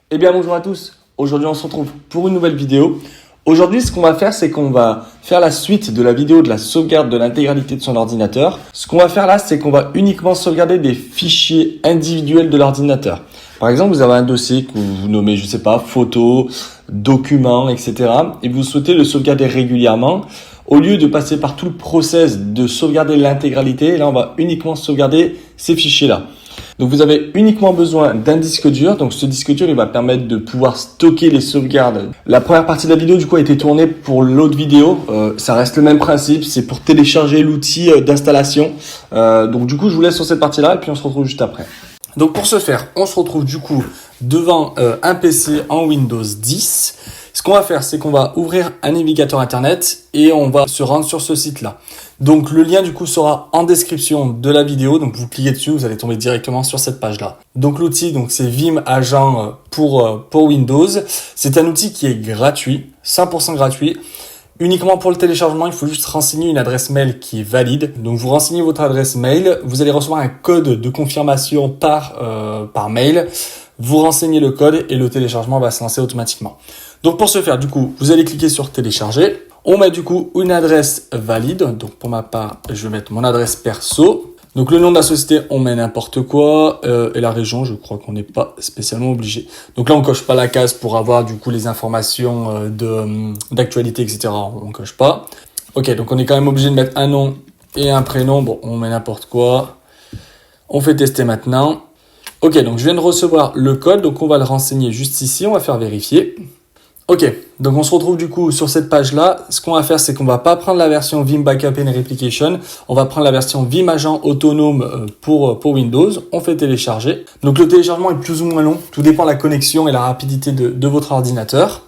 Eh bien bonjour à tous, aujourd'hui on se retrouve pour une nouvelle vidéo. Aujourd'hui ce qu'on va faire c'est qu'on va faire la suite de la vidéo de la sauvegarde de l'intégralité de son ordinateur. Ce qu'on va faire là c'est qu'on va uniquement sauvegarder des fichiers individuels de l'ordinateur. Par exemple vous avez un dossier que vous nommez je sais pas photos, documents etc. et vous souhaitez le sauvegarder régulièrement. Au lieu de passer par tout le process de sauvegarder l'intégralité, là on va uniquement sauvegarder ces fichiers là. Donc vous avez uniquement besoin d'un disque dur. Donc ce disque dur il va permettre de pouvoir stocker les sauvegardes. La première partie de la vidéo du coup a été tournée pour l'autre vidéo. Ça reste le même principe, c'est pour télécharger l'outil d'installation. Donc du coup je vous laisse sur cette partie là et puis on se retrouve juste après. Donc pour ce faire, on se retrouve du coup devant un PC en Windows 10. Ce qu'on va faire, c'est qu'on va ouvrir un navigateur internet et on va se rendre sur ce site-là. Donc le lien du coup sera en description de la vidéo. Donc vous cliquez dessus, vous allez tomber directement sur cette page-là. Donc l'outil, donc c'est Vim Agent pour Windows. C'est un outil qui est gratuit, 100% gratuit. Uniquement pour le téléchargement, il faut juste renseigner une adresse mail qui est valide. Donc vous renseignez votre adresse mail, vous allez recevoir un code de confirmation par mail. Vous renseignez le code et le téléchargement va se lancer automatiquement. Donc pour ce faire, du coup, vous allez cliquer sur télécharger. On met du coup une adresse valide. Donc pour ma part, je vais mettre mon adresse perso. Donc le nom de la société, on met n'importe quoi. Et la région, je crois qu'on n'est pas spécialement obligé. Donc là, on coche pas la case pour avoir du coup les informations d'actualité, etc. On coche pas. Ok, donc on est quand même obligé de mettre un nom et un prénom. Bon, on met n'importe quoi. On fait tester maintenant. Ok, donc je viens de recevoir le code. Donc on va le renseigner juste ici. On va faire vérifier. Ok, donc on se retrouve du coup sur cette page-là. Ce qu'on va faire, c'est qu'on va pas prendre la version Vim Backup and Replication. On va prendre la version Vim Agent Autonome pour Windows. On fait télécharger. Donc le téléchargement est plus ou moins long. Tout dépend de la connexion et la rapidité de votre ordinateur.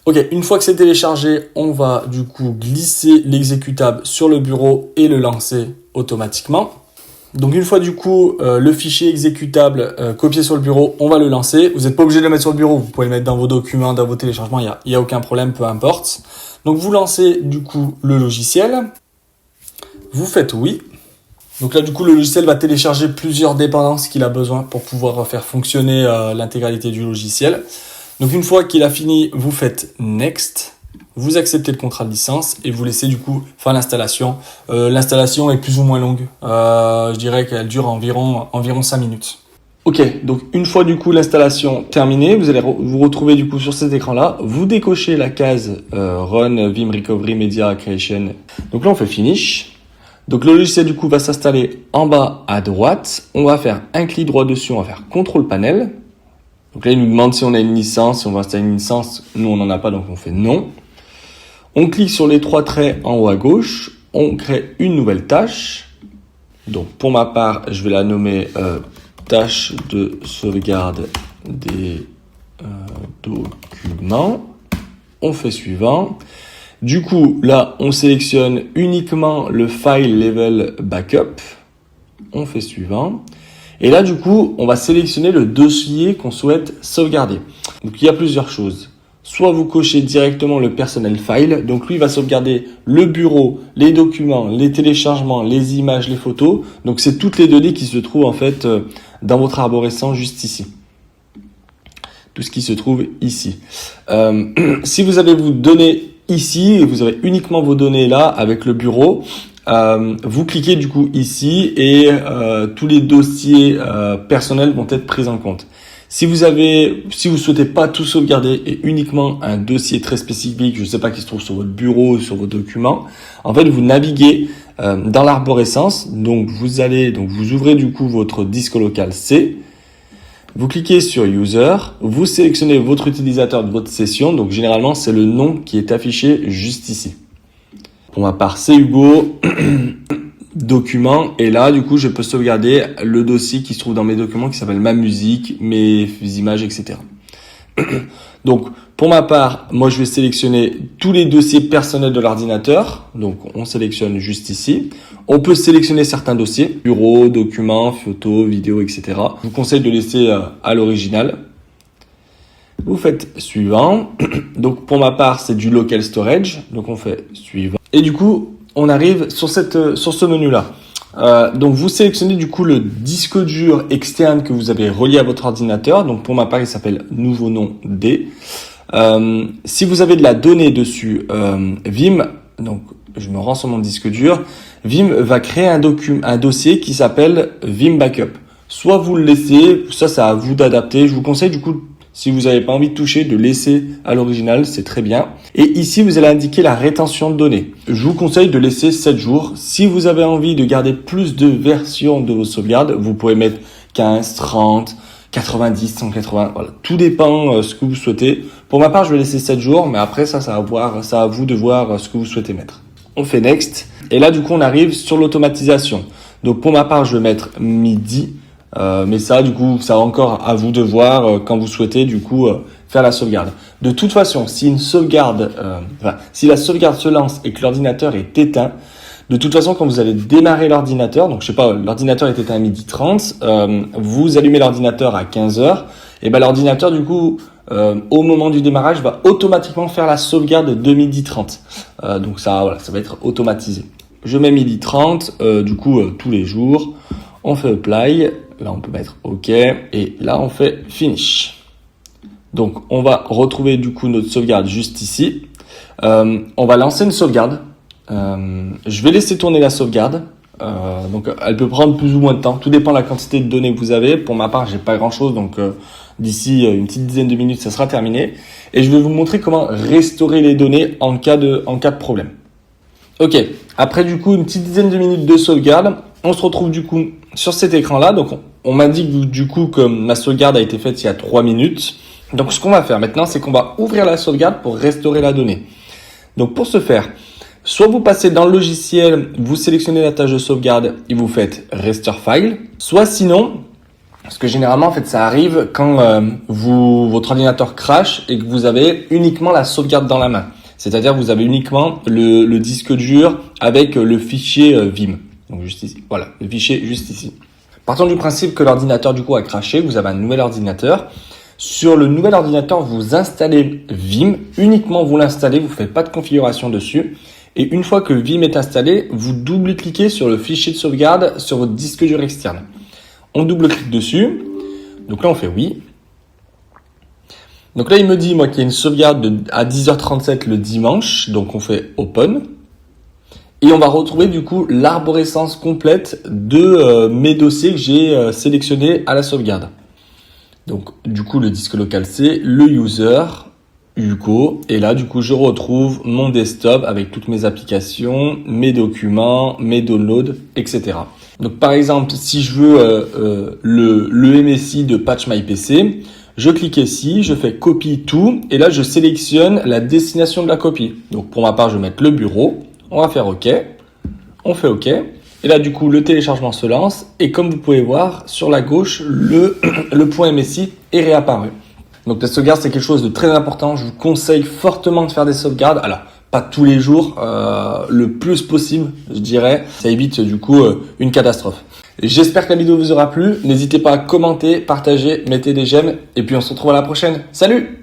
Ok, une fois que c'est téléchargé, on va du coup glisser l'exécutable sur le bureau et le lancer automatiquement. Donc une fois du coup le fichier exécutable copié sur le bureau, on va le lancer. Vous n'êtes pas obligé de le mettre sur le bureau, vous pouvez le mettre dans vos documents, dans vos téléchargements, il y a aucun problème, peu importe. Donc vous lancez du coup le logiciel, vous faites oui. Donc là du coup le logiciel va télécharger plusieurs dépendances qu'il a besoin pour pouvoir faire fonctionner l'intégralité du logiciel. Donc une fois qu'il a fini, vous faites next. Vous acceptez le contrat de licence et vous laissez du coup faire l'installation. L'installation est plus ou moins longue. Je dirais qu'elle dure environ 5 minutes. Ok, donc une fois du coup l'installation terminée, vous allez vous retrouver du coup sur cet écran-là. Vous décochez la case Run, Vim Recovery, Media Creation. Donc là on fait Finish. Donc le logiciel du coup va s'installer en bas à droite. On va faire un clic droit dessus, on va faire Contrôle Panel. Donc là il nous demande si on a une licence, si on va installer une licence. Nous on n'en a pas donc on fait non. On clique sur les 3 traits en haut à gauche, on crée une nouvelle tâche. Donc pour ma part, je vais la nommer tâche de sauvegarde des documents. On fait suivant. Du coup, là, on sélectionne uniquement le file level backup. On fait suivant. Et là, du coup, on va sélectionner le dossier qu'on souhaite sauvegarder. Donc il y a plusieurs choses. Soit vous cochez directement le personnel file, donc lui il va sauvegarder le bureau, les documents, les téléchargements, les images, les photos. Donc c'est toutes les données qui se trouvent en fait dans votre arborescent juste ici. Tout ce qui se trouve ici. Si vous avez vos données ici et vous avez uniquement vos données là avec le bureau, vous cliquez du coup ici et tous les dossiers personnels vont être pris en compte. Si vous souhaitez pas tout sauvegarder et uniquement un dossier très spécifique, je sais pas, qui se trouve sur votre bureau, sur vos documents, en fait, vous naviguez dans l'arborescence. Donc, vous ouvrez du coup votre disque local C. Vous cliquez sur User. Vous sélectionnez votre utilisateur de votre session. Donc, généralement, c'est le nom qui est affiché juste ici. Pour ma part, c'est Hugo. Documents, et là du coup je peux sauvegarder le dossier qui se trouve dans mes documents qui s'appelle ma musique, mes images, etc. Donc pour ma part, moi je vais sélectionner tous les dossiers personnels de l'ordinateur. Donc on sélectionne juste ici. On peut sélectionner certains dossiers, bureau, documents, photos, vidéos, etc. Je vous conseille de laisser à l'original. Vous faites suivant. Donc pour ma part c'est du local storage, donc on fait suivant. Et du coup on arrive sur ce menu-là. Donc vous sélectionnez du coup le disque dur externe que vous avez relié à votre ordinateur. Donc pour ma part, il s'appelle nouveau nom D. Si vous avez de la donnée dessus, Vim, donc je me rends sur mon disque dur, Vim va créer un dossier qui s'appelle Vim Backup. Soit vous le laissez, ça c'est à vous d'adapter. Je vous conseille du coup, si vous n'avez pas envie de toucher, de laisser à l'original, c'est très bien. Et ici, vous allez indiquer la rétention de données. Je vous conseille de laisser 7 jours. Si vous avez envie de garder plus de versions de vos sauvegardes, vous pouvez mettre 15, 30, 90, 180, voilà. Tout dépend ce que vous souhaitez. Pour ma part, je vais laisser 7 jours, mais après ça à vous de voir ce que vous souhaitez mettre. On fait Next. Et là, du coup, on arrive sur l'automatisation. Donc, pour ma part, je vais mettre midi. Mais ça, du coup, ça encore à vous de voir quand vous souhaitez, du coup, faire la sauvegarde. De toute façon, si si la sauvegarde se lance et que l'ordinateur est éteint, de toute façon, quand vous allez démarrer l'ordinateur, donc je sais pas, l'ordinateur est éteint à 12h30, vous allumez l'ordinateur à 15h, et ben l'ordinateur, du coup, au moment du démarrage, va automatiquement faire la sauvegarde de 12h30. Donc ça va être automatisé. Je mets 12h30, du coup, tous les jours, on fait Apply. Là, on peut mettre OK. Et là, on fait Finish. Donc, on va retrouver du coup notre sauvegarde juste ici. On va lancer une sauvegarde. Je vais laisser tourner la sauvegarde. Donc, elle peut prendre plus ou moins de temps. Tout dépend de la quantité de données que vous avez. Pour ma part, j'ai pas grand-chose. Donc, d'ici une petite dizaine de minutes, ça sera terminé. Et je vais vous montrer comment restaurer les données en cas de problème. OK. Après, du coup, une petite dizaine de minutes de sauvegarde. On se retrouve du coup sur cet écran-là. Donc, on m'indique du coup que ma sauvegarde a été faite il y a 3 minutes. Donc, ce qu'on va faire maintenant, c'est qu'on va ouvrir la sauvegarde pour restaurer la donnée. Donc, pour ce faire, soit vous passez dans le logiciel, vous sélectionnez la tâche de sauvegarde et vous faites Restore File. Soit sinon, parce que généralement, en fait, ça arrive quand votre ordinateur crash et que vous avez uniquement la sauvegarde dans la main. C'est-à-dire, vous avez uniquement le disque dur avec le fichier Vim. Donc juste ici, voilà, le fichier juste ici. Partons du principe que l'ordinateur du coup a craché, vous avez un nouvel ordinateur. Sur le nouvel ordinateur, vous installez Vim, uniquement vous l'installez, vous ne faites pas de configuration dessus. Et une fois que Vim est installé, vous double-cliquez sur le fichier de sauvegarde sur votre disque dur externe. On double-clique dessus, donc là on fait oui. Donc là il me dit moi qu'il y a une sauvegarde à 10h37 le dimanche, donc on fait Open. Et on va retrouver du coup l'arborescence complète de mes dossiers que j'ai sélectionnés à la sauvegarde. Donc du coup le disque local c'est le user, Hugo, et là du coup je retrouve mon desktop avec toutes mes applications, mes documents, mes downloads, etc. Donc par exemple si je veux le MSI de Patch My PC, je clique ici, je fais copie tout, et là je sélectionne la destination de la copie. Donc pour ma part je vais mettre le bureau. On va faire OK, on fait OK, et là du coup le téléchargement se lance, et comme vous pouvez voir sur la gauche, le point MSI est réapparu. Donc la sauvegarde c'est quelque chose de très important, je vous conseille fortement de faire des sauvegardes, alors pas tous les jours, le plus possible je dirais, ça évite du coup une catastrophe. J'espère que la vidéo vous aura plu, n'hésitez pas à commenter, partager, mettez des j'aime, et puis on se retrouve à la prochaine, salut!